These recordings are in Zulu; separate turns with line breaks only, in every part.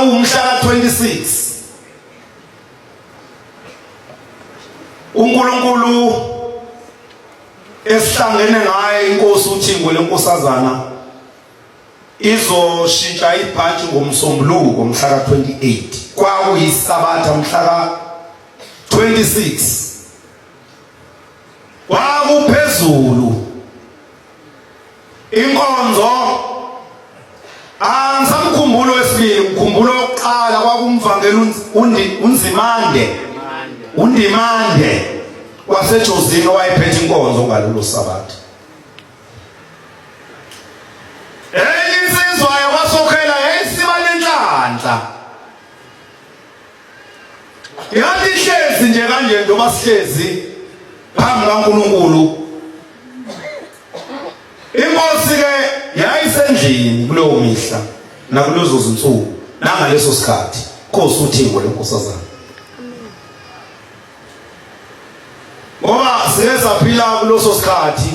umhla ka-26 uNkulunkulu esihlangene ngaye inkosi uThingwe lenkosazana izoshintsha ibhaji ngomsombuluko mhla ka-28 kwakuyisabatha mhla ka-26 kwakuphezulu inkonzo angisamkhumbulo wesibili umkhumbulo wokuqala kwakumvangela uNdimande waseJozini owayephethe inkonzo ngalolu sabatha. Insizwa yakwaSokhela yayisiba lenhlanhla yathi hlezi nje kanje njengoba sihlezi phambi kaNkulunkulu. Inkosi ke yayisendlini kulowo mihla nakulezo zinsuku nangaleso sikhathi Nkosi uThingwe lenkosazana. Ngoba siyaphila kuloso sikhathi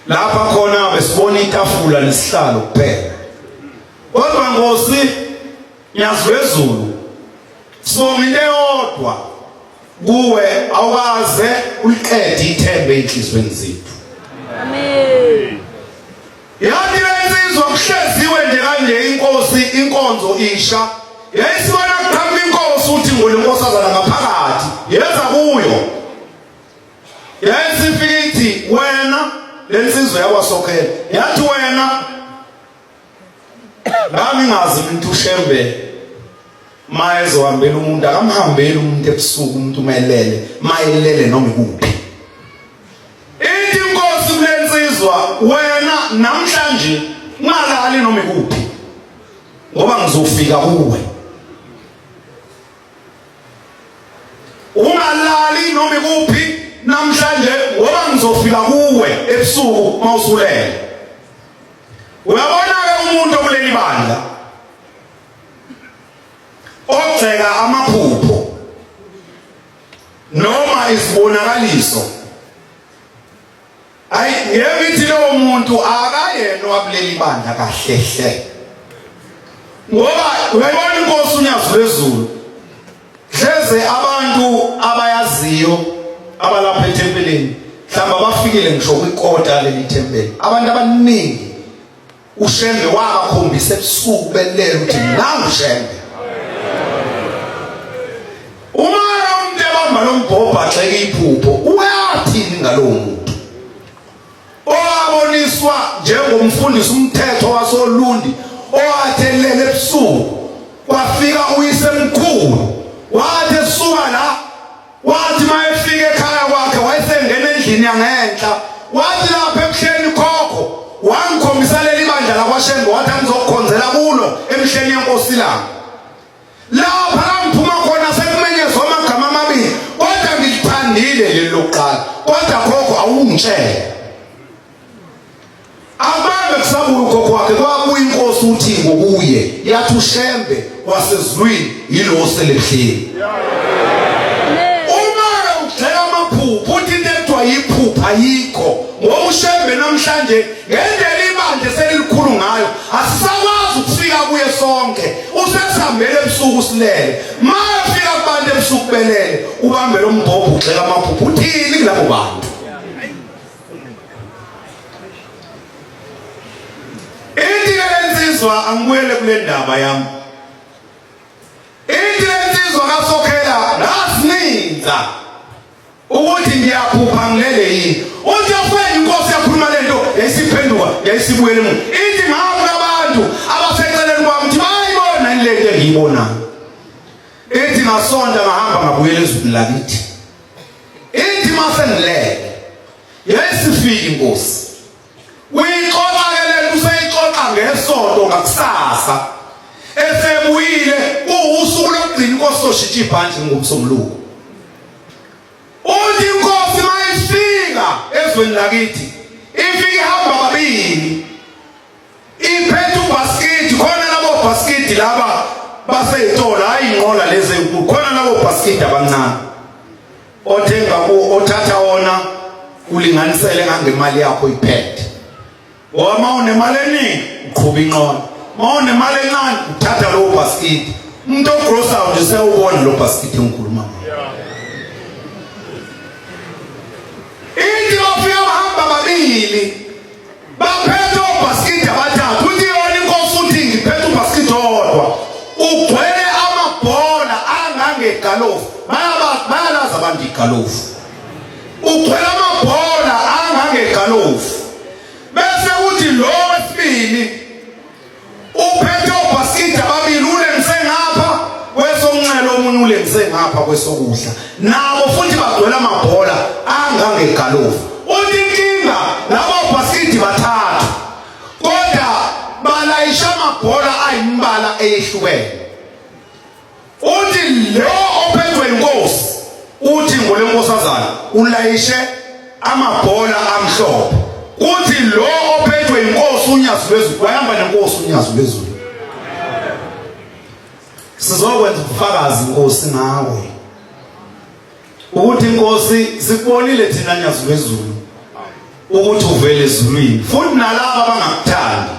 lapha khona besibona itafula nesihlalo kuphela. Kodwa Nkosi nyazwezulu sibonga into eyodwa kuwe awukaze uliqede ithembe enhlizweni zethu. Amen. Yathi lensizwa kuhleziwe nje kanje inkonzo isha yayisibona kuqhamuka inkosi uThingwe lenkosazana ngaphakathi yeza kuyo. Yayisifika ithi wena lensizwa yakwaSokhela yathi wena nami ngazi umuntu ushembe mayezohambela umuntu akamhambeli umuntu ebusuku umuntu mayelele noma ikuphi. Ithi inkosi kulensizwa wena namhlanje ungalali noma ikuphi ngoba ngizofika kuwe. Ungalali noma ikuphi namhlanje ngoba ngizofika kuwe ebusuku mawusulele. Uyabona ke umuntu okuleli bandla ogceka amaphupho noma isibonakaliso ngiyebithi lowo muntu akayena wakuleli bandla kahlehle. Ngoba uyabona inkosi unyazwezulu hleze abantu abayaziyo abalapha ethempeleni mhlamba bafikile ngisho kwikota leli thempeli abantu abaningi ushembe wakakhombisa ebusuku belele ukuthi nangu ushembe. Uma umuntu ebamba lombhobha agxeke iphupho uyathini ngalowo muntu owaboniswa njengomfundisi umthetho wasolundi owathelele ebusuku kwafika uyisemkhulu wathi esuka la wathi mayefika ekhaya kwakhe wayesengena endlini yangenhla wathi lapha ebuhleni khokho wangikhombisa leli bandla lakwaShembe wathi angizokukhonzela kulo emhleni yenkosi la. Lapha ngiphuma khona sekumenyezwa amagama amabili kodwa ngilithandile leli lokuqala kodwa khokho awungitshela. Abambe kusabuya ukhokho wakhe kwabuya inkosi uThingwe kuye yathi uShembe wasezulwini yilo oselebuhleni. Uthi into ekuthiwa yiphupha yikho ngoba uShembe namhlanje ngendlela ibandla selilikhulu ngayo asisakwazi ukufika kuye sonke usesihambele ebusuku silele mayefika kubantu ebusuku belele ubambe lo mbhobho ugxeka amaphupho uthini kulabo bantu. Ithi lensizwa angibuyele kule ndaba yami. Ithi lensizwa kaSokhela nasininza ukuthi ngiyaphupha ngilele yini uthi afweni inkosi yakhuluma lento yayisiphenduka yayisibuyele emuva. Ithi ngabe abantu abaseceleni kwami ukuthi bayibona lento engiyibonayo. Ithi ngasonta ngahamba ngabuyela ezweni lakithi. Ithi masengilele yayisifika inkosi uyixoxa ke lento useyixoxa ngesonto ngakusasa esebuyile usuku lokugcina inkosi oshintsha ibhanji ngomsombuluko. Uthi inkosi mayifika ezweni lakithi ifike ihamba kabili iphethe ubhasikidi khona labo bhasikidi laba baseyithola hayi inqola lezi enkulu khona labo bhasikidi abancane othenga othatha wona ulinganisele ngangemali yakho iphethe. Uma unemali eningi uqhuba inqola mawune mali encane uthatha lo basket umuntu ogrosa nje sewubona lo basket engikhuluma ithi bafika bahamba babili baphethe ubasket abathathu uthi yona inkosi uthi ngiphethe ubasket owodwa ugcwele amabhola angangegalofu bayalaza abantu igalofu ugcwele amabhola angangegalofu bese kuthi lo wesibili uphethe ubasket ababili ulengise ngapha kwesonxele omunye ulengise ngapha kwesokudla nabo futhi bagcwele amabhola angangegalofu uthi inkinga labo basket bathathu kodwa balayisha amabhola ayimbala eyehlukene uthi lo ophethwe inkosi uthi ngolenkosazana ulayishe amabhola amhlophe uthi lo ophethwe inkosi unyazi lwezulu wahamba nenkosi unyazi lwezulu sizokwenza ubufakazi inkosi ngawe ukuthi inkosi sikubonile thina nyazi lwezulu ukuthi uvele ezulwini futhi nalabo abangakuthandi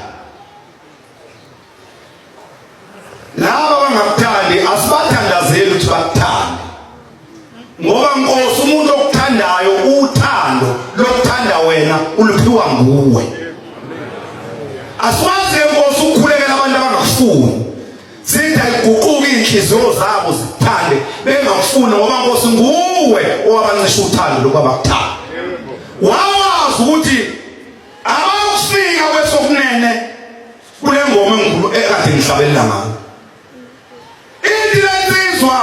laba abangakuthandi asibathandazeli ukuthi bakuthande ngoba inkosi umuntu okuthandayo uthando lokuthanda wena uluphiwa nguwe aswazi inkosi ukukhulekela abantu abangakufuni sithi ayiguquki inhliziyo zabo zithande bengakufuni ngoba inkosi nguwe owabancisha uthando lokwabakuthanda wawazi ukuthi abakufika kwesokunene kule ngoma enkulu ekade ngihlabelela ngayo ithi lensizwa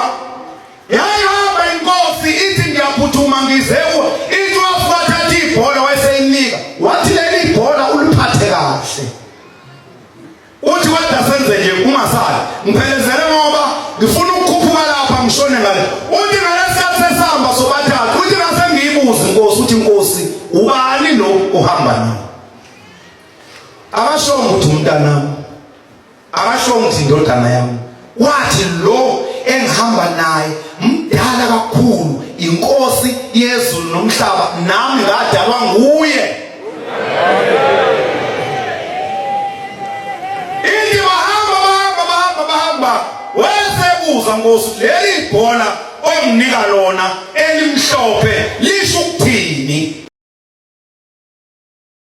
yayihamba inkosi ithi ngiyaphuthuma ngizewa ithi wafathatha ibhola wayeseyinika wathi leli ibhola uliphathe kahle uthi kodwa senze nje ungasali ngiphelezele ngoba ngifuna ukukhuphuka lapha ngishone ngale uthi ngalesikhathi sesihamba sobathathu uthi ngase ngiyibuza inkosi uthi inkosi ubani lo uhamba naye akashonga ukuthi umntanami akashonga ukuthi indodana yami wathi lo engihamba naye mdala kakhulu inkosi yezulu nomhlaba nami ngadalwa nguye ithi bahamba wesebuza inkosi leli ibhola onginika lona elimhlophe lisho ukuthini